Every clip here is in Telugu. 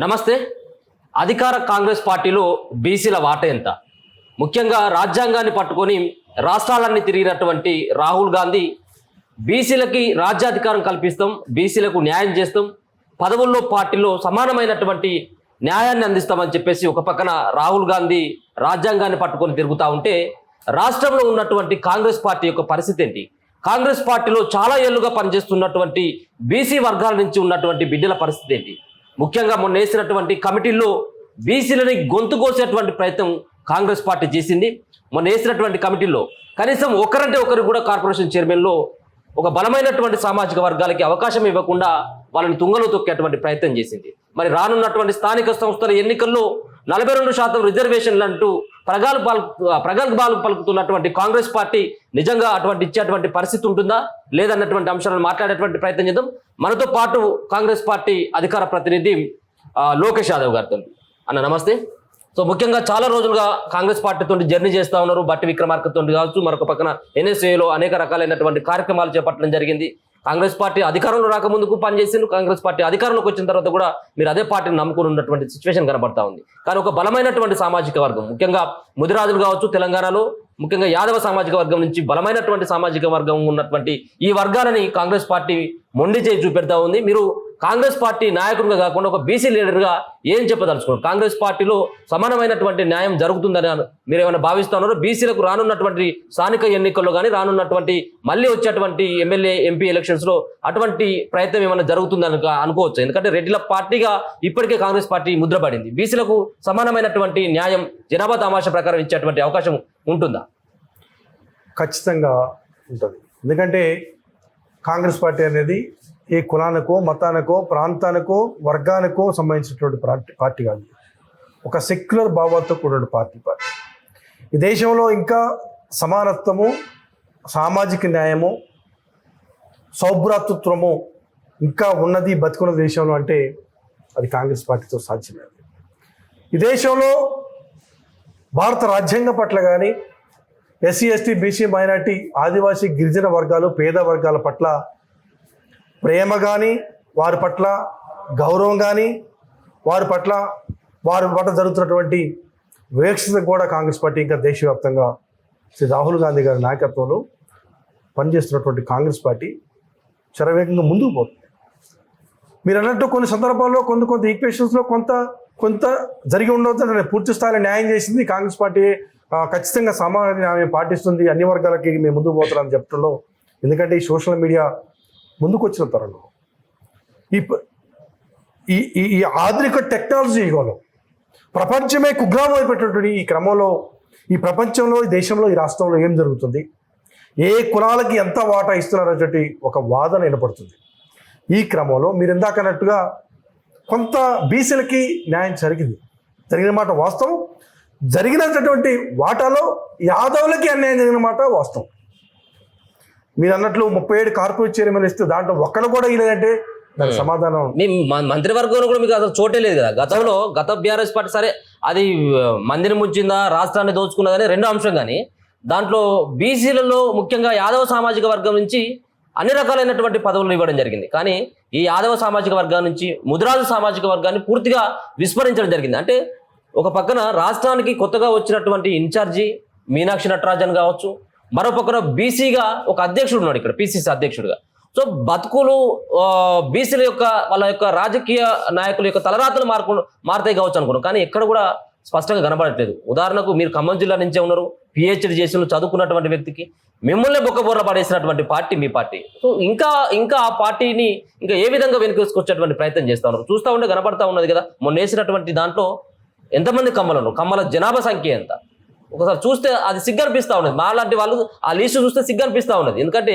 నమస్తే. అధికార కాంగ్రెస్ పార్టీలో బీసీల వాటా ఎంత? ముఖ్యంగా రాజ్యాంగాన్ని పట్టుకొని రాష్ట్రాలన్నీ తిరిగినటువంటి రాహుల్ గాంధీ బీసీలకి రాజ్యాధికారం కల్పిస్తాం, బీసీలకు న్యాయం చేస్తాం, పదవుల్లో పార్టీలో సమానమైనటువంటి న్యాయాన్ని అందిస్తామని చెప్పేసి ఒక పక్కన రాహుల్ గాంధీ రాజ్యాంగాన్ని పట్టుకొని తిరుగుతూ ఉంటే రాష్ట్రంలో ఉన్నటువంటి కాంగ్రెస్ పార్టీ యొక్క పరిస్థితి ఏంటి? కాంగ్రెస్ పార్టీలో చాలా ఏళ్లుగా పనిచేస్తున్నటువంటి బీసీ వర్గాల నుంచి ఉన్నటువంటి బిడ్డల పరిస్థితి ఏంటి? ముఖ్యంగా మొన్న వేసినటువంటి కమిటీల్లో బీసీలని గొంతు కోసేటువంటి ప్రయత్నం కాంగ్రెస్ పార్టీ చేసింది. మొన్న వేసినటువంటి కమిటీల్లో కనీసం ఒకరంటే ఒకరు కూడా కార్పొరేషన్ చైర్మన్లో ఒక బలమైనటువంటి సామాజిక వర్గాలకి అవకాశం ఇవ్వకుండా వాళ్ళని తుంగలో తొక్కేటువంటి ప్రయత్నం చేసింది. మరి రానున్నటువంటి స్థానిక సంస్థల ఎన్నికల్లో 42% రిజర్వేషన్లు అంటూ ప్రగల్భాలు పలుకుతున్నటువంటి కాంగ్రెస్ పార్టీ నిజంగా అటువంటి ఇచ్చేటువంటి పరిస్థితి ఉంటుందా లేదన్నటువంటి అంశాలను మాట్లాడేటువంటి ప్రయత్నం చేద్దాం. మనతో పాటు కాంగ్రెస్ పార్టీ అధికార ప్రతినిధి లోకేష్ యాదవ్ గారితో. అన్న నమస్తే. సో ముఖ్యంగా చాలా రోజులుగా కాంగ్రెస్ పార్టీతో జర్నీ చేస్తూ ఉన్నారు. బట్టి విక్రమార్కతో కావచ్చు, మరొక పక్కన ఎన్ఎస్ఏలో అనేక రకాలైనటువంటి కార్యక్రమాలు చేపట్టడం జరిగింది. కాంగ్రెస్ పార్టీ అధికారంలో రాకముందుకు పనిచేసింది, కాంగ్రెస్ పార్టీ అధికారంలోకి వచ్చిన తర్వాత కూడా మీరు అదే పార్టీని నమ్ముకుని ఉన్నటువంటి సిచ్యువేషన్ కనబడతా ఉంది. కానీ ఒక బలమైనటువంటి సామాజిక వర్గం, ముఖ్యంగా ముదిరాజులు కావచ్చు, తెలంగాణలో ముఖ్యంగా యాదవ సామాజిక వర్గం నుంచి బలమైనటువంటి సామాజిక వర్గం ఉన్నటువంటి ఈ వర్గాలని కాంగ్రెస్ పార్టీ మొండి చేయి చూపెడతా ఉంది. మీరు కాంగ్రెస్ పార్టీ నాయకుడిగా కాకుండా ఒక బీసీ లీడర్గా ఏం చెప్పదలుచుకున్నారు? కాంగ్రెస్ పార్టీలో సమానమైనటువంటి న్యాయం జరుగుతుందని మీరు ఏమైనా భావిస్తా ఉన్నారో? బీసీలకు రానున్నటువంటి స్థానిక ఎన్నికల్లో కానీ రానున్నటువంటి మళ్ళీ వచ్చేటువంటి ఎమ్మెల్యే ఎంపీ ఎలక్షన్స్లో అటువంటి ప్రయత్నం ఏమైనా జరుగుతుందని అనుకోవచ్చు? ఎందుకంటే రెడ్డిల పార్టీగా ఇప్పటికే కాంగ్రెస్ పార్టీ ముద్రపడింది. బీసీలకు సమానమైనటువంటి న్యాయం జనాభా తమాషా ప్రకారం ఇచ్చేటువంటి అవకాశం ఉంటుందా? ఖచ్చితంగా ఉంటుంది. ఎందుకంటే కాంగ్రెస్ పార్టీ అనేది ఏ కులానికో, మతానికో, ప్రాంతానికో, వర్గానికో సంబంధించినటువంటి పార్టీ కాదు. ఒక సెక్యులర్ భావాలతో కూడిన పార్టీ. ఈ దేశంలో ఇంకా సమానత్వము, సామాజిక న్యాయము, సౌభ్రాతృత్వము ఇంకా ఉన్నది బతుకున్న దేశంలో అంటే అది కాంగ్రెస్ పార్టీతో సాధ్యమే. ఈ దేశంలో భారత రాజ్యాంగం పట్ల కానీ ఎస్సీ, ఎస్టీ, బీసీ, మైనార్టీ, ఆదివాసీ, గిరిజన వర్గాలు, పేద వర్గాల పట్ల ప్రేమ కానీ, వారి పట్ల గౌరవం కానీ, వారి పట్ల జరుగుతున్నటువంటి వివక్షత కూడా కాంగ్రెస్ పార్టీ ఇంకా దేశవ్యాప్తంగా శ్రీ రాహుల్ గాంధీ గారి నాయకత్వంలో పనిచేస్తున్నటువంటి కాంగ్రెస్ పార్టీ శరవేగంగా ముందుకు పోతుంది. మీరు అన్నట్టు కొన్ని సందర్భాల్లో కొంత ఈక్వేషన్స్లో కొంత జరిగి ఉండవద్దు. పూర్తి స్థాయిలో న్యాయం చేసింది కాంగ్రెస్ పార్టీ. ఖచ్చితంగా సమాన న్యాయం పాటిస్తుంది, అన్ని వర్గాలకి మేము ముందుకు పోతున్నామని చెప్పడంలో. ఎందుకంటే ఈ సోషల్ మీడియా ముందుకు వచ్చిన తరంలో ఈ ఆధునిక టెక్నాలజీ యుగంలో ప్రపంచమే కుగ్రామం అయిపోయినటువంటి ఈ క్రమంలో ఈ ప్రపంచంలో, ఈ దేశంలో, ఈ రాష్ట్రంలో ఏం జరుగుతుంది, ఏ కులాలకి ఎంత వాటా ఇస్తున్నారనేటువంటి ఒక వాదన వినపడుతుంది. ఈ క్రమంలో మీరు ఇందాకన్నట్టుగా కొంత బీసీలకి న్యాయం జరిగిన మాట వాస్తవం. జరిగినటువంటి వాటాలో యాదవులకి అన్యాయం జరిగిన మాట వాస్తవం. మీరు అన్నట్లు 37 కార్పొరేట్ చైర్మన్ ఇస్తే దాంట్లో ఒక్కడు కూడా ఇలేదంటే దాని సమాధానం మంత్రివర్గంలో కూడా మీకు అసలు చోటే లేదు కదా. గత బీఆర్ఎస్ పార్టీ సరే అది మందిని ముంచిందా, రాష్ట్రాన్ని దోచుకున్నదని రెండో అంశం. కానీ దాంట్లో బీసీలలో ముఖ్యంగా యాదవ సామాజిక వర్గం నుంచి అన్ని రకాలైనటువంటి పదవులు ఇవ్వడం జరిగింది. కానీ ఈ యాదవ సామాజిక వర్గం నుంచి ముదిరాజు సామాజిక వర్గాన్ని పూర్తిగా విస్మరించడం జరిగింది. అంటే ఒక పక్కన రాష్ట్రానికి కొత్తగా వచ్చినటువంటి ఇన్ఛార్జి మీనాక్షి నటరాజన్ కావచ్చు, మరో పక్కన బీసీగా ఒక అధ్యక్షుడు ఉన్నాడు ఇక్కడ, పిసిసి అధ్యక్షుడిగా. సో బతుకులు బీసీల యొక్క వాళ్ళ యొక్క రాజకీయ నాయకుల యొక్క తలరాతలు మారుతాయి కావచ్చు అనుకున్నాం. కానీ ఎక్కడ కూడా స్పష్టంగా కనబడట్లేదు. ఉదాహరణకు మీరు ఖమ్మం జిల్లా నుంచే ఉన్నారు, పిహెచ్డి చేసి చదువుకున్నటువంటి వ్యక్తికి మిమ్మల్ని బొక్కబోర్ల పడేసినటువంటి పార్టీ మీ పార్టీ. సో ఇంకా ఆ పార్టీని ఇంకా ఏ విధంగా వెనుకేసుకొచ్చేటువంటి ప్రయత్నం చేస్తూ ఉన్నారు? చూస్తూ ఉంటే కనబడతా ఉన్నది కదా. మొన్న వేసినటువంటి దాంట్లో ఎంతమంది కమ్మలు ఉన్నారు, కమ్మల జనాభా సంఖ్య ఎంత? ఒకసారి చూస్తే అది సిగ్గనిపిస్తూ ఉన్నది. మాలాంటి వాళ్ళు ఆ లిస్టు చూస్తే సిగ్గనిపిస్తూ ఉన్నది. ఎందుకంటే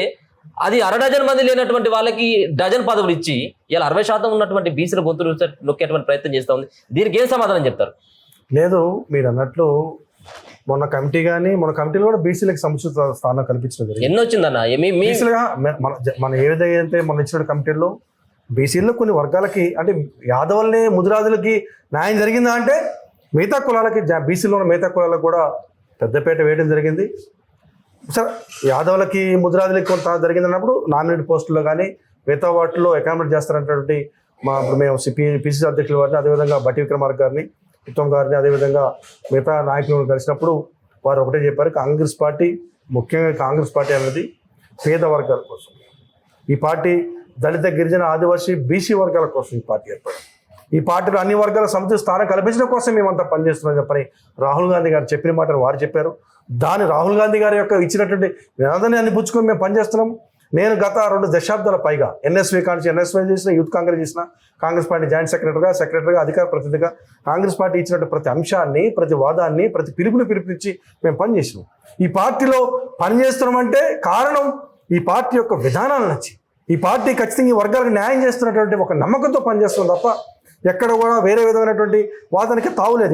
అది 1/2 మంది లేనటువంటి వాళ్ళకి డజన్ పదవులు ఇచ్చి ఇలా 60% ఉన్నటువంటి బీసీల గొంతులు నొక్కేటువంటి ప్రయత్నం చేస్తూ ఉంది. దీనికి ఏం సమాధానం చెప్తారు? లేదు, మీరు అన్నట్లు మొన్న కమిటీలో కూడా బీసీలకు సముచిత స్థానం కల్పించడం ఎన్ని వచ్చిందన్న? మన ఏదైతే మన ఇచ్చిన కమిటీల్లో బీసీల్లో కొన్ని వర్గాలకి అంటే యాదవుల్ని, ముదిరాజులకి న్యాయం జరిగిందా అంటే మిగతా కులాలకి, బీసీలో ఉన్న మిగతా కులాలకు కూడా పెద్దపేట వేయడం జరిగింది. సరే, యాదవులకి, ముదిరాజులకి కొంత జరిగిందన్నప్పుడు నామినేట్ పోస్టుల్లో కానీ మిగతా వాటిలో అకామిడేట్ చేస్తారనేటువంటి ఇప్పుడు మేము పిసిసి అధ్యక్షుల వారిని, అదేవిధంగా బట్టి విక్రమార్క గారిని, ఉత్తమ్ గారిని, అదేవిధంగా మిగతా నాయకులను కలిసినప్పుడు వారు ఒకటే చెప్పారు, కాంగ్రెస్ పార్టీ, ముఖ్యంగా కాంగ్రెస్ పార్టీ అనేది పేద వర్గాల కోసం, ఈ పార్టీ దళిత, గిరిజన, ఆదివాసీ, బీసీ వర్గాల కోసం ఈ పార్టీ ఏర్పడింది. ఈ పార్టీలో అన్ని వర్గాల సముచిత స్థానం కల్పించడం కోసం మేమంతా పనిచేస్తున్నాం చెప్పని రాహుల్ గాంధీ గారు చెప్పిన మాటను వారు చెప్పారు. దాని రాహుల్ గాంధీ గారి యొక్క ఇచ్చినటువంటి నినాదాన్ని అందిపుచ్చుకొని మేము పనిచేస్తున్నాం. నేను గత 2 దశాబ్దాల పైగా ఎన్ఎస్వై కానించి ఎన్ఎస్వై చేసిన, యూత్ కాంగ్రెస్ చేసిన, కాంగ్రెస్ పార్టీ జాయింట్ సెక్రటరీగా అధికార ప్రతినిధిగా కాంగ్రెస్ పార్టీ ఇచ్చినట్టు ప్రతి అంశాన్ని, ప్రతి వాదాన్ని, ప్రతి పిలుపునిచ్చి మేము పనిచేసినాం. ఈ పార్టీలో పనిచేస్తున్నామంటే కారణం ఈ పార్టీ యొక్క విధానాలు నచ్చి, ఈ పార్టీ ఖచ్చితంగా ఈ వర్గాలకు న్యాయం చేస్తున్నటువంటి ఒక నమ్మకంతో పనిచేస్తుంది తప్ప ఎక్కడ కూడా వేరే విధమైనటువంటి వాదనకి తావులేదు.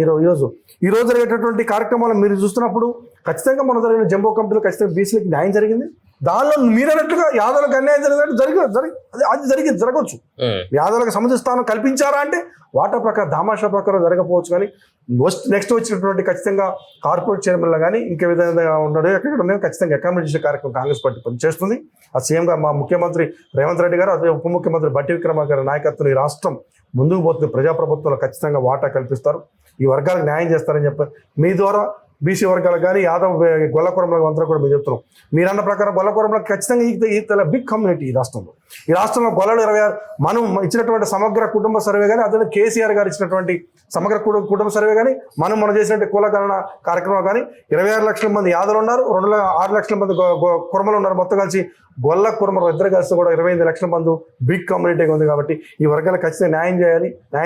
ఈ రోజు జరిగేటటువంటి కార్యక్రమాలు మీరు చూస్తున్నప్పుడు ఖచ్చితంగా మన జరిగిన జంబో కమిటీలో ఖచ్చితంగా బీసీలకు న్యాయం జరిగింది. దానిలో మీరన్నట్టుగా యాదవులకు అన్యాయం జరిగినట్టు జరగవచ్చు. యాదవులకు సముచిత స్థానం కల్పించారా అంటే వాటా ప్రకారం, దామాషా ప్రకారం జరగకపోవచ్చు. కానీ నెక్స్ట్ వచ్చినటువంటి ఖచ్చితంగా కార్పొరేట్ చైర్మన్లో కానీ ఇంకే విధంగా ఉన్నాడు ఎక్కడ ఉన్నాయో ఖచ్చితంగా అకామిడేట్ చేసే కార్యక్రమం కాంగ్రెస్ పార్టీ పనిచేస్తుంది. ఆ సీఎంగా మా ముఖ్యమంత్రి రేవంత్ రెడ్డి గారు, అదే ఉప ముఖ్యమంత్రి బట్టి విక్రమార్క గారి నాయకత్వం ఈ రాష్ట్రం ముందుకు పోతుంది. ప్రజాప్రభుత్వంలో ఖచ్చితంగా వాటా కల్పిస్తారు, ఈ వర్గాలకు న్యాయం చేస్తారని చెప్పారు. మీ ద్వారా బీసీ వర్గాలకు కానీ యాదవ్ గొల్లకురంలకు అందరూ కూడా మేము చెప్తున్నాం. మీరు అన్న ప్రకారం గొల్లకురంలకు ఖచ్చితంగా ఈ బిగ్ కమ్యూనిటీ ఈ రాష్ట్రంలో గొల్లలు 26 మనం ఇచ్చినటువంటి సమగ్ర కుటుంబ సర్వే కానీ, అదే కేసీఆర్ గారు ఇచ్చినటువంటి సమగ్ర కుటుంబ సర్వే కానీ, మనం చేసినటువంటి కులగణన కార్యక్రమం కానీ 26 లక్షల మంది యాదవులు ఉన్నారు, 6 లక్షల మంది కుర్మలు ఉన్నారు. మొత్తం కలిసి గొల్ల కుర్మలు ఇద్దరు కలిసి కూడా 25 లక్షల మంది బిగ్ కమ్యూనిటీగా ఉంది. కాబట్టి ఈ వర్గాలకు ఖచ్చితంగా న్యాయం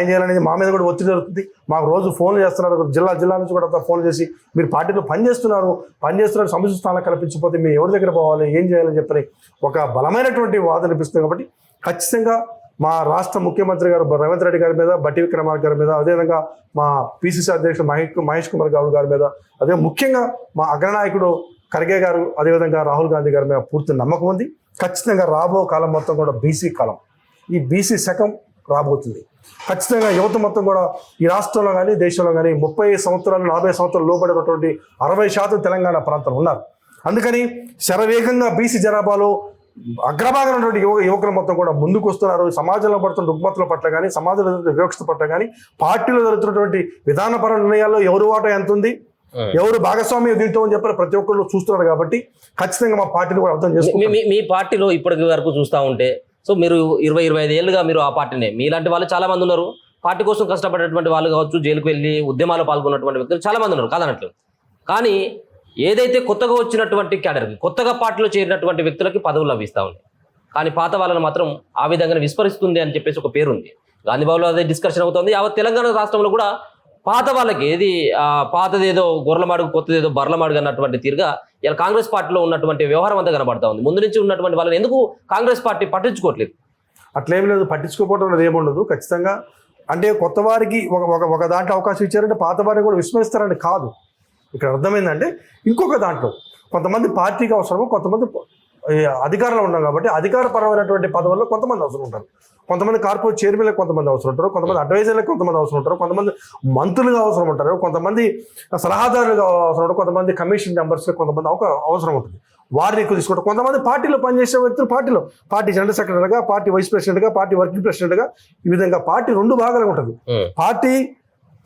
చేయాలనేది మా మీద కూడా ఒత్తిడి జరుగుతుంది. మాకు రోజు ఫోన్లు చేస్తున్నారు, జిల్లా నుంచి కూడా ఫోన్లు చేసి మీరు పార్టీలో పనిచేస్తున్నారు సముచిత స్థానం కల్పించకపోతే మీరు ఎవరి దగ్గర పోవాలి, ఏం చేయాలని చెప్పని ఒక బలమైనటువంటి వాదన అనిపిస్తుంది. కాబట్టి ఖచ్చితంగా మా రాష్ట్ర ముఖ్యమంత్రి గారు రేవంత్ రెడ్డి గారి మీద, బట్టి విక్రమార్క గారి మీద, అదేవిధంగా మా పిసిసి అధ్యక్షుడు మహేష్ కుమార్ గౌడ్ గారి మీద, అదే ముఖ్యంగా మా అగ్రనాయకుడు ఖర్గే గారు, అదేవిధంగా రాహుల్ గాంధీ గారి మీద పూర్తి నమ్మకం ఉంది. ఖచ్చితంగా రాబో కాలం మొత్తం కూడా బీసీ కాలం, ఈ బీసీ శకం రాబోతుంది. ఖచ్చితంగా యువత మొత్తం కూడా ఈ రాష్ట్రంలో కానీ దేశంలో కానీ 30 సంవత్సరాలు 40 సంవత్సరాలు లోబడినటువంటి 60% తెలంగాణ ప్రాంతంలో ఉన్నారు. అందుకని శరవేగంగా బీసీ జనాభాలో అగ్రభాగం ఉన్నటువంటి యువకులు మొత్తం కూడా ముందుకు వస్తున్నారు. సమాజంలో పడుతున్న రుగ్మతుల పట్ల కానీ, సమాజంలో వివక్షత పట్ల కానీ, పార్టీలో జరుగుతున్నటువంటి విధానపర నిర్ణయాల్లో ఎవరు వాటా ఎంత ఉంది, ఎవరు భాగస్వామ్యం దీంతో అని చెప్పి ప్రతి ఒక్కళ్ళు చూస్తున్నారు. కాబట్టి ఖచ్చితంగా మా పార్టీని కూడా అర్థం చేసుకుంటాం. మీ పార్టీలో ఇప్పటి వరకు చూస్తూ ఉంటే, సో మీరు 20-25 ఏళ్ళుగా మీరు ఆ పార్టీనే, మీలాంటి వాళ్ళు చాలా మంది ఉన్నారు, పార్టీ కోసం కష్టపడేటువంటి వాళ్ళు కావచ్చు, జైలుకు వెళ్ళి ఉద్యమాలు పాల్గొన్నటువంటి వ్యక్తులు చాలా మంది ఉన్నారు కాదనట్లేదు. కానీ ఏదైతే కొత్తగా వచ్చినటువంటి క్యాడర్కి, కొత్తగా పార్టీలో చేరినటువంటి వ్యక్తులకి పదవులు లభిస్తూ ఉన్నాయి. కానీ పాత వాళ్ళని మాత్రం ఆ విధంగా విస్మరిస్తుంది అని చెప్పేసి ఒక పేరుంది. గాంధీబాబులో అదే డిస్కషన్ అవుతుంది. యావత్ తెలంగాణ రాష్ట్రంలో కూడా పాత వాళ్ళకి ఏది పాతదేదో గొర్రెలమాడుగు, కొత్తదేదో బర్లమాడుగు అన్నటువంటి తీరుగా ఇలా కాంగ్రెస్ పార్టీలో ఉన్నటువంటి వ్యవహారం అంతా కనబడతా ఉంది. ముందు నుంచి ఉన్నటువంటి వాళ్ళని ఎందుకు కాంగ్రెస్ పార్టీ పట్టించుకోవట్లేదు? అట్లేం లేదు, పట్టించుకోకపోవడం అనేది ఏముండదు. ఖచ్చితంగా అంటే కొత్త వారికి ఒక దాంట్లో అవకాశం ఇచ్చారంటే పాత వారిని కూడా విస్మరిస్తారని కాదు. ఇక్కడ అర్థమైందంటే ఇంకొక దాంట్లో కొంతమంది పార్టీకి అవసరము, కొంతమంది అధికారంలో ఉన్నాం కాబట్టి అధికారపరమైనటువంటి పదవుల్లో కొంతమంది అవసరం ఉంటారు, కొంతమంది కార్పొరేట్ చైర్మన్లకు కొంతమంది అవసరం ఉంటారు, కొంతమంది అడ్వైజర్లకు కొంతమంది అవసరం ఉంటారు, కొంతమంది మంత్రులుగా అవసరం ఉంటారు, కొంతమంది సలహాదారులుగా అవసరం ఉంటారు, కొంతమంది కమిషన్ మెంబర్స్కి కొంతమంది అవసరం ఉంటుంది. వారిని ఎక్కువ తీసుకుంటారు. కొంతమంది పార్టీలో పనిచేసే వ్యక్తులు పార్టీ జనరల్ సెక్రటరీగా, పార్టీ వైస్ ప్రెసిడెంట్గా, పార్టీ వర్కింగ్ ప్రెసిడెంట్గా, ఈ విధంగా పార్టీ 2 భాగాలుగా ఉంటుంది.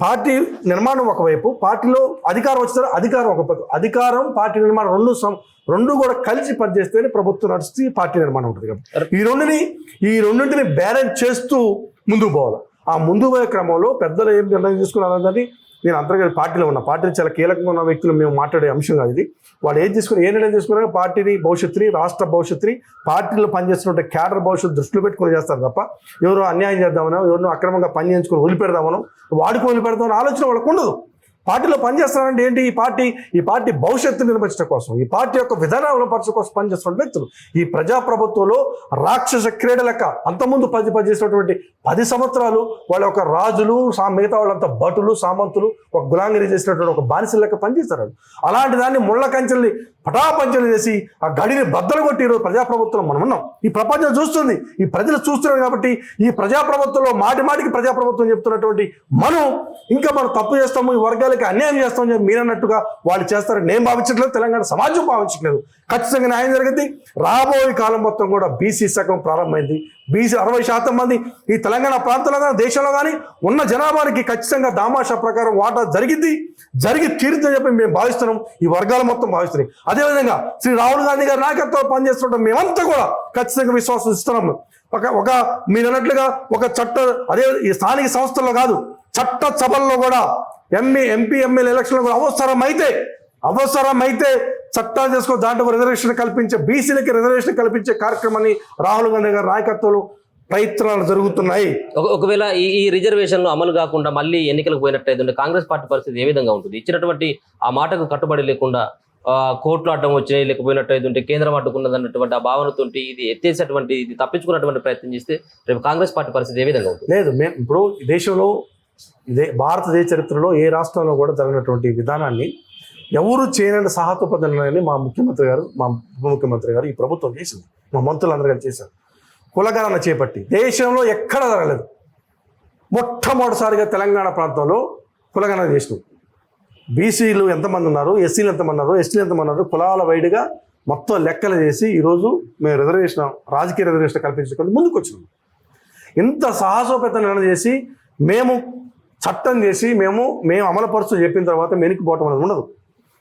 పార్టీ నిర్మాణం ఒకవైపు, పార్టీలో అధికారం వచ్చిన అధికారం ఒకవైపు, అధికారం పార్టీ నిర్మాణం రెండు కూడా కలిసి పనిచేస్తేనే ప్రభుత్వం నడుస్తుంది, పార్టీ నిర్మాణం ఉంటుంది. కాబట్టి ఈ రెండింటిని బ్యాలెన్స్ చేస్తూ ముందుకు పోవాలి. ఆ ముందు పోయే క్రమంలో పెద్దలు ఏం నిర్ణయం తీసుకున్నారన్నది నేను అంతర్గత పార్టీలో ఉన్న పార్టీని చాలా కీలకంగా ఉన్న వ్యక్తులు మేము మాట్లాడే అంశం కాదు ఇది. వాళ్ళు ఏ నిర్ణయం తీసుకున్నారో పార్టీని భవిష్యత్తుని, రాష్ట్ర భవిష్యత్తుని, పార్టీలో పనిచేస్తున్న క్యాడర్ భవిష్యత్తు దృష్టిలో పెట్టుకుని చేస్తారు తప్ప ఎవరు అన్యాయం చేద్దామనో, ఎవరినో అక్రమంగా పని చేయించుకొని వదిలిపెడదామనో, వదిలిపెడదామని ఆలోచన వాళ్ళకు ఉండదు. పార్టీలో పనిచేస్తారంటే ఏంటి? ఈ పార్టీ భవిష్యత్తు నిర్మించడం కోసం, ఈ పార్టీ యొక్క విధానాలను పరచడం కోసం పనిచేస్తున్న వ్యక్తులు. ఈ ప్రజాప్రభుత్వంలో రాక్షస క్రీడ లెక్క అంతకుముందు పనిచేసినటువంటి 10 సంవత్సరాలు వాళ్ళ ఒక రాజులు, మిగతా వాళ్ళంతా భటులు, సామంతులు, ఒక గులాంగిరి చేసినటువంటి ఒక బానిసల లెక్క పనిచేస్తారు. అలాంటి దాన్ని ముళ్ళ కంచెల్ని పటాపంచలు చేసి ఆ గడిని బద్దలు కొట్టి ఈరోజు ప్రజాప్రభుత్వం మనం ఉన్నాం. ఈ ప్రపంచం చూస్తుంది, ఈ ప్రజలు చూస్తున్నారు. కాబట్టి ఈ ప్రజాప్రభుత్వంలో మాటికి ప్రజాప్రభుత్వం చెప్తున్నటువంటి మనం తప్పు చేస్తాము, ఈ వర్గాలకి పేదవాళ్ళకి అన్యాయం చేస్తామని చెప్పి మీరు అన్నట్టుగా వాళ్ళు చేస్తారని నేను భావించట్లేదు, తెలంగాణ సమాజం భావించట్లేదు. ఖచ్చితంగా న్యాయం జరిగింది. రాబోయే కాలం మొత్తం కూడా బీసీ శకం ప్రారంభమైంది. బీసీ 60% మంది ఈ తెలంగాణ ప్రాంతంలో కానీ దేశంలో కానీ ఉన్న జనాభానికి ఖచ్చితంగా దామాషా ప్రకారం వాటా జరిగి తీరుతుందని చెప్పి మేము భావిస్తున్నాం. ఈ వర్గాలు మొత్తం భావిస్తున్నాయి. అదేవిధంగా శ్రీ రాహుల్ గాంధీ గారి నాయకత్వంలో పనిచేస్తుంటాం మేమంతా కూడా ఖచ్చితంగా విశ్వాసం ఇస్తున్నాము. ఒక మీరు అన్నట్లుగా ఒక అదే ఈ స్థానిక సంస్థల్లో కాదు, చట్ట సభల్లో కూడా ఎంపీ ఎమ్మెల్యే ఎలక్షన్లో కూడా అవసరమైతే చట్టాలు చేసుకో దాంట్లో రిజర్వేషన్ కల్పించే బీసీలకి రిజర్వేషన్ కల్పించే కార్యక్రమాన్ని రాహుల్ గాంధీ గారి నాయకత్వంలో ప్రయత్నాలు జరుగుతున్నాయి. ఒకవేళ ఈ రిజర్వేషన్లు అమలు కాకుండా మళ్ళీ ఎన్నికలకు పోయినట్టయితే కాంగ్రెస్ పార్టీ పరిస్థితి ఏ విధంగా ఉంటుంది? ఇచ్చినటువంటి ఆ మాటకు కట్టుబడి లేకుండా కోర్టులో అడ్డం వచ్చినాయి లేకపోయినట్టయితే కేంద్రం అడ్డుకున్నది అన్నటువంటి ఆ భావనతో ఇది ఎత్తేసేటువంటి ఇది తప్పించుకున్నటువంటి ప్రయత్నం చేస్తే రేపు కాంగ్రెస్ పార్టీ పరిస్థితి ఏ విధంగా ఉంటుంది? లేదు, మేము ఇప్పుడు దేశంలో భారతదేశ చరిత్రలో ఏ రాష్ట్రంలో కూడా జరిగినటువంటి విధానాన్ని ఎవరు చేయనంటే సాహసోపదనాన్ని మా ముఖ్యమంత్రి గారు, మా ఉప ముఖ్యమంత్రి గారు, ఈ ప్రభుత్వం చేసింది. మా మంత్రులందరూ కలిసి చేశారు. కులగణన చేపట్టి దేశంలో ఎక్కడ జరగలేదు. మొట్టమొదటిసారిగా తెలంగాణ ప్రాంతంలో కులగణన చేసినాం. బీసీలు ఎంతమంది ఉన్నారు, ఎస్సీలు ఎంతమంది ఉన్నారు, ఎస్టీలు ఎంతమంది ఉన్నారు, కులాల వైడ్గా మొత్తం లెక్కలు చేసి ఈరోజు మేము రాజకీయ రిజర్వేషన్ కల్పించుకొని ముందుకు వచ్చినాం. ఇంత సాహసోపేత నిర్ణయం చేసి మేము చట్టం చేసి మేము అమలుపరుస్తూ చెప్పిన తర్వాత వెనక్కిపోవటం అనేది ఉండదు.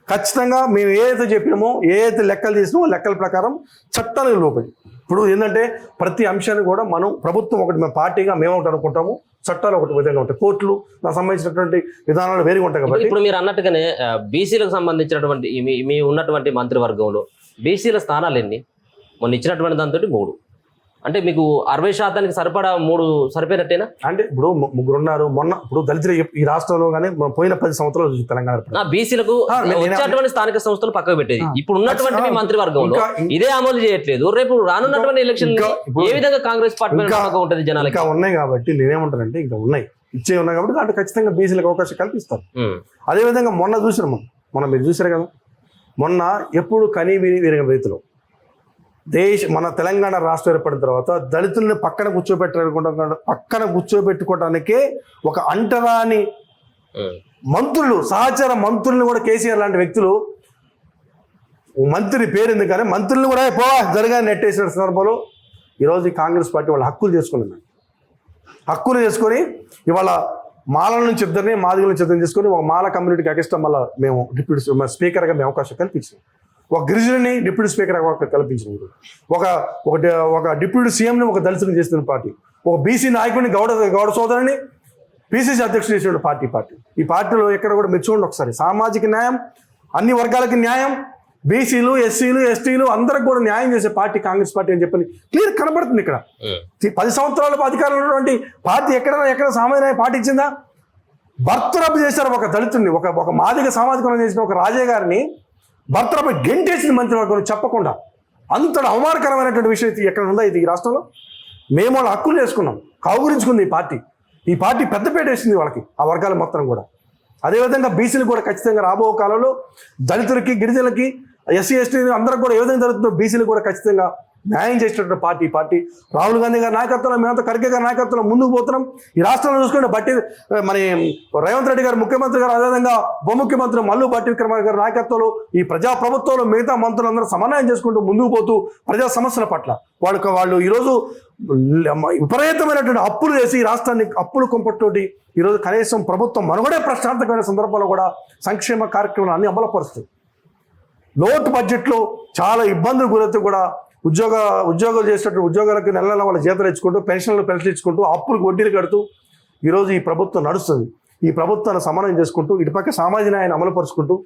ఖచ్చితంగా మేము ఏదైతే చెప్పినామో ఏదైతే లెక్కలు తీసినామో లెక్కల ప్రకారం చట్టానికి లోపలి. ఇప్పుడు ఏంటంటే ప్రతి అంశాన్ని కూడా మనం ప్రభుత్వం ఒకటి, మేము పార్టీగా మేము ఒకటి అనుకుంటాము, చట్టాలు ఒకటి విధంగా ఉంటాయి, కోర్టులు దానికి సంబంధించినటువంటి విధానాలు వేరుగా ఉంటాయి. కాబట్టి ఇప్పుడు మీరు అన్నట్టుగానే బీసీలకు సంబంధించినటువంటి మీ ఉన్నటువంటి మంత్రివర్గంలో బీసీల స్థానాలు ఎన్ని? మొన్న ఇచ్చినటువంటి దాంతో 3 అంటే మీకు 60% సరిపడా 3 సరిపోయినట్టేనా? అంటే ఇప్పుడు 3 ఉన్నారు. మొన్న ఇప్పుడు దళితులు ఈ రాష్ట్రంలో కానీ పోయిన 10 సంవత్సరాలు తెలంగాణ బీసీలకు వచ్చేటువంటి స్థానిక సంస్థలు పక్కకు పెట్టేది. ఇప్పుడు ఉన్నటువంటి మీ మంత్రివర్గంలో ఇదే అమలు చేయట్లేదు. రేపు రానున్నటువంటి ఎలక్షన్ ఏ విధంగా కాంగ్రెస్ పార్టీ ఉంటుంది జనాలు? ఇంకా ఉన్నాయి కాబట్టి నేనేమంటానంటే ఇంకా ఉన్నాయి, ఇచ్చే ఉన్నాయి కాబట్టి దాంట్లో ఖచ్చితంగా బీసీలకు అవకాశం కల్పిస్తారు. అదేవిధంగా మొన్న మీరు చూసారు కదా, మొన్న ఎప్పుడు కనీ విరిగిన రైతులు మన తెలంగాణ రాష్ట్రం ఏర్పడిన తర్వాత దళితుల్ని పక్కన కూర్చోబెట్టుకోవడానికే ఒక అంటరాని మంత్రులు, సహచర మంత్రుల్ని కూడా కేసీఆర్ లాంటి వ్యక్తులు, మంత్రి పేరు ఎందుకని మంత్రుల్ని కూడా జరగా నెట్టేసిన సందర్భంలో ఈరోజు కాంగ్రెస్ పార్టీ వాళ్ళ హక్కులు చేసుకొని ఇవాళ మాలల నుంచి ఇద్దరిని, మాదిగల నుంచి ఇద్దరిని చేసుకొని ఒక మాల కమ్యూనిటీకి అగెస్ట్గా మళ్ళీ మేము డిప్యూటీ స్పీకర్గా మేము అవకాశం కల్పించాం. ఒక గిరిజనుని డిప్యూటీ స్పీకర్ కల్పించిన, ఒక డిప్యూటీ సీఎంని ఒక దళితుని చేస్తున్న పార్టీ, ఒక బీసీ నాయకుడిని గౌడ సోదరుని పిసిసి అధ్యక్షుడు చేసిన పార్టీ. ఈ పార్టీలో ఎక్కడ కూడా మీరు చూడండి ఒకసారి, సామాజిక న్యాయం, అన్ని వర్గాలకి న్యాయం, బీసీలు, ఎస్సీలు, ఎస్టీలు అందరికి కూడా న్యాయం చేసే పార్టీ కాంగ్రెస్ పార్టీ అని చెప్పని క్లియర్ కనబడుతుంది. ఇక్కడ 10 సంవత్సరాల అధికారంలో ఉన్నటువంటి పార్టీ ఎక్కడ సామాన్య పార్టీ ఇచ్చిందా? బర్తరఫ్ చేశారు ఒక దళితుడిని, ఒక మాదిగ సామాజిక చేసిన ఒక రాజయ్య గారిని భర్తలపై గెంటేసింది మంత్రివర్గం చెప్పకుండా. అంతటి అవమానకరమైనటువంటి విషయం ఎక్కడ ఉందా ఇది ఈ రాష్ట్రంలో? మేము వాళ్ళ హక్కులు చేసుకున్నాం, కౌగురించుకుంది ఈ పార్టీ పెద్దపేట వేసింది వాళ్ళకి, ఆ వర్గాల మొత్తం కూడా. అదేవిధంగా బీసీలు కూడా ఖచ్చితంగా రాబో కాలంలో దళితులకి, గిరిజనులకి, ఎస్సీ ఎస్టీ అందరికి కూడా ఏ విధంగా జరుగుతుందో బీసీలు కూడా ఖచ్చితంగా న్యాయం చేసినటువంటి పార్టీ రాహుల్ గాంధీ గారి నాయకత్వంలో, మేమంతా ఖర్గే గారి నాయకత్వంలో ముందుకు పోతున్నాం. ఈ రాష్ట్రంలో చూసుకుంటే మన రేవంత్ రెడ్డి గారు ముఖ్యమంత్రి గారు, అదేవిధంగా ఉప ముఖ్యమంత్రి మల్లు భట్టి విక్రమార్క గారి నాయకత్వంలో ఈ ప్రజాప్రభుత్వంలో మిగతా మంత్రులందరూ సమన్వయం చేసుకుంటూ ముందుకు పోతూ ప్రజా సమస్యల పట్ల వాళ్ళు ఈరోజు విపరీతమైనటువంటి అప్పులు చేసి ఈ రాష్ట్రాన్ని అప్పులు కొంపతోటి ఈరోజు కనీసం ప్రభుత్వం మనుగడే ప్రశ్నార్థకమైన సందర్భాల్లో కూడా సంక్షేమ కార్యక్రమాలు అమలుపరుస్తుంది. లోటు బడ్జెట్లో చాలా ఇబ్బందులు గురవుతూ కూడా ఉద్యోగాలు చేసేటట్టు ఉద్యోగాలకు నెల వాళ్ళ జీతాలు ఇచ్చుకుంటూ పెన్షన్లు ఇచ్చుకుంటూ అప్పులకు వడ్డీలు కడుతూ ఈరోజు ఈ ప్రభుత్వం నడుస్తుంది. ఈ ప్రభుత్వాన్ని సమన్వయం చేసుకుంటూ ఇటుపక్క సామాజిక న్యాయాన్ని అమలుపరుచుకుంటూ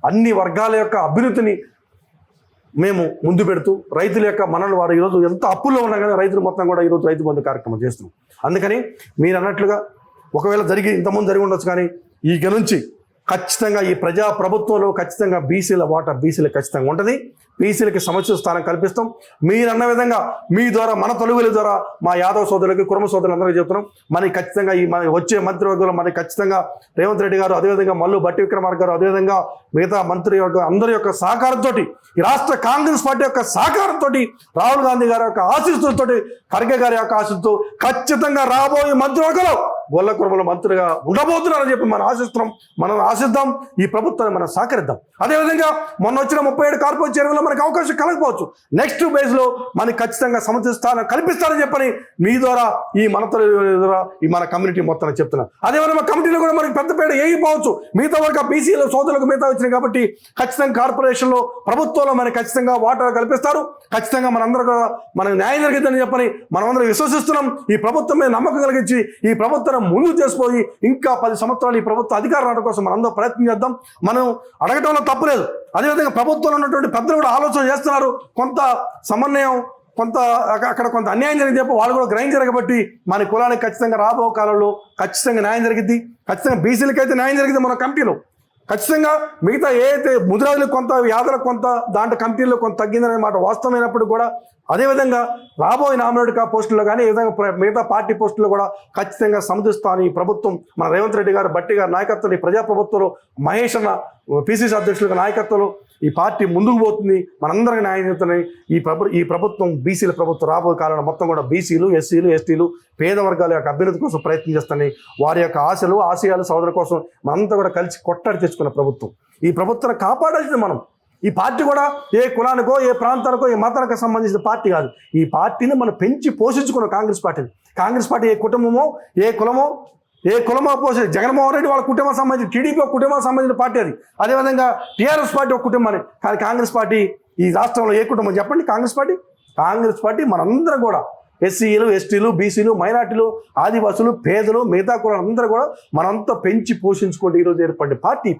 అన్ని వర్గాల యొక్క అభివృద్ధిని మేము ముందు పెడుతూ రైతుల యొక్క వారు ఈరోజు ఎంత అప్పుల్లో ఉన్నా కానీ రైతులు మొత్తం కూడా ఈరోజు రైతు బంధు కార్యక్రమం చేస్తున్నాం. అందుకని మీరు అన్నట్లుగా ఒకవేళ ఇంతకుముందు జరిగి ఉండొచ్చు, కానీ ఇక నుంచి ఖచ్చితంగా ఈ ప్రభుత్వంలో ఖచ్చితంగా బీసీల వాటా బీసీలకు ఖచ్చితంగా ఉంటుంది. బీసీలకి సముచిత స్థానం కల్పిస్తాం. మీరు అన్న విధంగా మీ ద్వారా, మన తొలుగుల ద్వారా మా యాదవ సోదరులకి, కుర్మ సోదరులందరికీ చెప్తున్నాం. మనకి ఖచ్చితంగా వచ్చే మంత్రివర్గంలో మనకి ఖచ్చితంగా రేవంత్ రెడ్డి గారు, అదేవిధంగా మల్లు భట్టి విక్రమార్క గారు, అదేవిధంగా మిగతా మంత్రివర్గం అందరి యొక్క సహకారంతో, ఈ రాష్ట్ర కాంగ్రెస్ పార్టీ యొక్క సహకారంతో, రాహుల్ గాంధీ గారి యొక్క ఆశీస్సులతో, ఖర్గే గారి యొక్క ఆశీస్సుతో ఖచ్చితంగా రాబోయే మంత్రివర్గంలో గొల్ల కుర్మల మంత్రిగా ఉండబోతున్నారని చెప్పి మనం ఆశిద్దాం. ఈ ప్రభుత్వాన్ని మనం సహకరిద్దాం. అదేవిధంగా మొన్న వచ్చిన 37 కార్పొరేట్ చైర్మన్లో మనకు అవకాశం కలగకపోవచ్చు. నెక్స్ట్ బేస్లో మనకి ఖచ్చితంగా సముచిత స్థానం కల్పిస్తారని చెప్పని మీ ద్వారా ఈ మన కమ్యూనిటీ మొత్తం చెప్తున్నాం. అదేవిధంగా మా కమిటీలో కూడా మనకి పెద్ద పేడ వేయకపోవచ్చు. మిగతా వరకు బీసీలో సోదరులకు మిగతా వచ్చినాయి కాబట్టి ఖచ్చితంగా కార్పొరేషన్లో ప్రభుత్వంలో మనకి ఖచ్చితంగా వాటా కల్పిస్తారు. ఖచ్చితంగా మనందరూ మనకు న్యాయం జరిగిద్దని చెప్పని మనమందరం విశ్వసిస్తున్నాం. ఈ ప్రభుత్వం మీద నమ్మకం కలిగించి ఈ ప్రభుత్వం ముందుకు చేసిపోయి ఇంకా 10 సంవత్సరాలు ఈ ప్రభుత్వ అధికార రావడం కోసం మనందరూ ప్రయత్నం చేద్దాం. మనం అడగటంలో తప్పులేదు. అదేవిధంగా ప్రభుత్వంలో ఉన్నటువంటి పెద్దలు కూడా ఆలోచన చేస్తున్నారు. కొంత సమన్వయం, అక్కడ కొంత అన్యాయం జరిగింది చెప్పి వాళ్ళు కూడా గ్రహించారు కాబట్టి మన కులానికి ఖచ్చితంగా రాబో కాలంలో ఖచ్చితంగా న్యాయం జరిగింది. ఖచ్చితంగా బీసీలకి అయితే న్యాయం జరిగింది మన కమిటీలో. ఖచ్చితంగా మిగతా ఏదైతే ముదిరాజులకు కొంత, యాదలకు కొంత, దాంట్లో కమిటీల్లో కొంత తగ్గిందనే మాట వాస్తవమైనప్పుడు కూడా అదేవిధంగా రాబోయే నామినేటెడ్ పోస్టుల్లో కానీ ఏ విధంగా మిగతా పార్టీ పోస్టుల్లో కూడా ఖచ్చితంగా సమర్థిస్తాను. ఈ ప్రభుత్వం మన రేవంత్ రెడ్డి గారు, బట్టి గారు నాయకత్వంలో, ఈ ప్రజాప్రభుత్వంలో మహేష్ అన్న పిసిసి అధ్యక్షుల నాయకత్వంలో ఈ పార్టీ ముందుకు పోతుంది. మనందరికీ న్యాయం చేస్తున్నాయి. ఈ ప్రభుత్వం బీసీల ప్రభుత్వం రాబోయే కాలంలో మొత్తం కూడా బీసీలు, ఎస్సీలు, ఎస్టీలు, పేద వర్గాల యొక్క అభ్యున్నతి కోసం ప్రయత్నం చేస్తున్నాయి. వారి యొక్క ఆశలు, ఆశయాలు, సోదరుల కోసం మనంతా కూడా కలిసి కొట్టాడి తెచ్చుకున్న ప్రభుత్వం. ఈ ప్రభుత్వాన్ని కాపాడాల్సింది మనం. ఈ పార్టీ కూడా ఏ కులానికో, ఏ ప్రాంతానికో, ఏ మతానికో సంబంధించిన పార్టీ కాదు. ఈ పార్టీని మనం పెంచి పోషించుకున్న కాంగ్రెస్ పార్టీ ఏ కుటుంబమో, ఏ కులమో పోషించి జగన్మోహన్ రెడ్డి వాళ్ళ కుటుంబం సంబంధించి, టీడీపీ ఒక కుటుంబం సంబంధించిన పార్టీ అది. అదేవిధంగా టీఆర్ఎస్ పార్టీ ఒక కుటుంబాన్ని. కానీ కాంగ్రెస్ పార్టీ ఈ రాష్ట్రంలో ఏ కుటుంబం చెప్పండి? కాంగ్రెస్ పార్టీ మనందరం కూడా ఎస్సీలు, ఎస్టీలు, బీసీలు, మైనార్టీలు, ఆదివాసులు, పేదలు, మిగతా కులాలందరూ కూడా మనంతా పెంచి పోషించుకుంటే ఈరోజు ఏర్పడే పార్టీ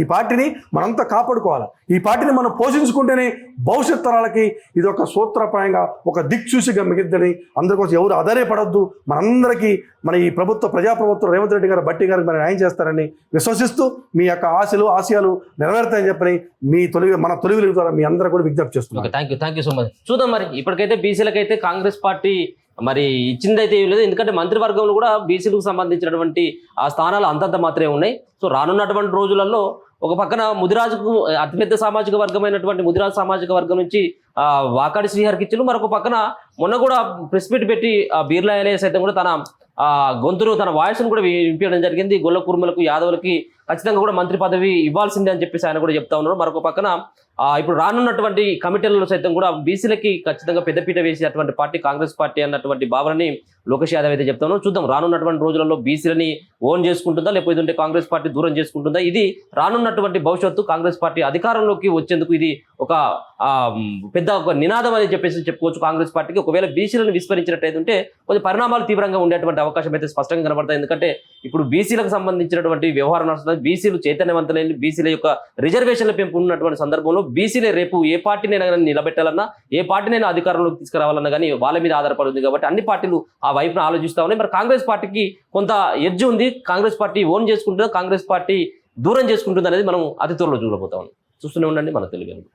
ఈ పార్టీని మనంతా కాపాడుకోవాలి. ఈ పార్టీని మనం పోషించుకుంటేనే భవిష్యత్ తరాలకి ఇది ఒక సూత్రప్రాయంగా, ఒక దిక్సూచిగా మిగిద్దని, అందరి కోసం ఎవరు ఆధారపడద్దు. మనందరికీ మన ఈ ప్రజాప్రభుత్వం రేవంత్ రెడ్డి గారు, బట్టి గారికి మనం న్యాయం చేస్తారని విశ్వసిస్తూ మీ యొక్క ఆశలు, ఆశయాలు నెరవేరుతాయని చెప్పని మన తొలి వెలుగు ద్వారా మీ అందరూ కూడా విజ్ఞప్తి చేస్తున్నాం. Thank you so much. చూద్దాం మరి ఇప్పటికైతే బీసీలకైతే కాంగ్రెస్ పార్టీ మరి ఇచ్చిందైతే ఏం లేదు. ఎందుకంటే మంత్రివర్గంలో కూడా బీసీలకు సంబంధించినటువంటి ఆ స్థానాలు అంతంత మాత్రమే ఉన్నాయి. సో రానున్నటువంటి రోజులలో ఒక పక్కన ముదిరాజుకు అతిపెద్ద సామాజిక వర్గమైనటువంటి ముదిరాజు సామాజిక వర్గం నుంచి వాకాడి శ్రీహరికి ఇచ్చారు. మరొక పక్కన మొన్న కూడా ప్రెస్ మీట్ పెట్టి బీర్లా ఎలయ సైతం కూడా తన గొంతును, తన వాయిస్ను కూడా వినిపించడం జరిగింది. గొల్ల కుర్మలకు, యాదవులకి ఖచ్చితంగా కూడా మంత్రి పదవి ఇవ్వాల్సిందే అని చెప్పేసి ఆయన కూడా చెప్తా ఉన్నారు. మరొక పక్కన ఇప్పుడు రానున్నటువంటి కమిటీలలో సైతం కూడా బీసీలకి ఖచ్చితంగా పెద్దపీట వేసేటువంటి పార్టీ కాంగ్రెస్ పార్టీ అన్నటువంటి భావనని లోకేష్ యాదవ్ అయితే చెప్తా ఉన్నారు. చూద్దాం రానున్నటువంటి రోజులలో బీసీలని ఓన్ చేసుకుంటుందా, లేకపోతే కాంగ్రెస్ పార్టీ దూరం చేసుకుంటుందా? ఇది రానున్నటువంటి భవిష్యత్తు కాంగ్రెస్ పార్టీ అధికారంలోకి వచ్చేందుకు ఇది ఒక పెద్ద నినాదం అని చెప్పేసి చెప్పుకోవచ్చు కాంగ్రెస్ పార్టీకి. ఒకవేళ బీసీలను విస్మరించినట్టయితే కొంచెం పరిణామాలు తీవ్రంగా ఉండేటువంటి అవకాశం అయితే స్పష్టంగా కనబడతాయి. ఎందుకంటే ఇప్పుడు బీసీలకు సంబంధించినటువంటి వ్యవహారం నడుస్తుంది. బీసీలు చైతన్యవంతులైన, బీసీల యొక్క రిజర్వేషన్ల పెంపు ఉన్నటువంటి సందర్భంలో బీసీలే రేపు ఏ పార్టీనైనా నిలబెట్టాలన్నా, ఏ పార్టీనైనా అధికారంలోకి తీసుకురావాలన్నా కానీ వాళ్ళ మీద ఆధారపడుతుంది. కాబట్టి అన్ని పార్టీలు ఆ వైపున ఆలోచిస్తా ఉన్నాయి. మరి కాంగ్రెస్ పార్టీకి కొంత ఎడ్జ్ ఉంది. కాంగ్రెస్ పార్టీ ఓన్ చేసుకుంటుందా, కాంగ్రెస్ పార్టీ దూరం చేసుకుంటుంది అనేది మనం అతి త్వరలో చూడబోతా ఉన్నాం. చూస్తూనే ఉండండి మన తెలుగు.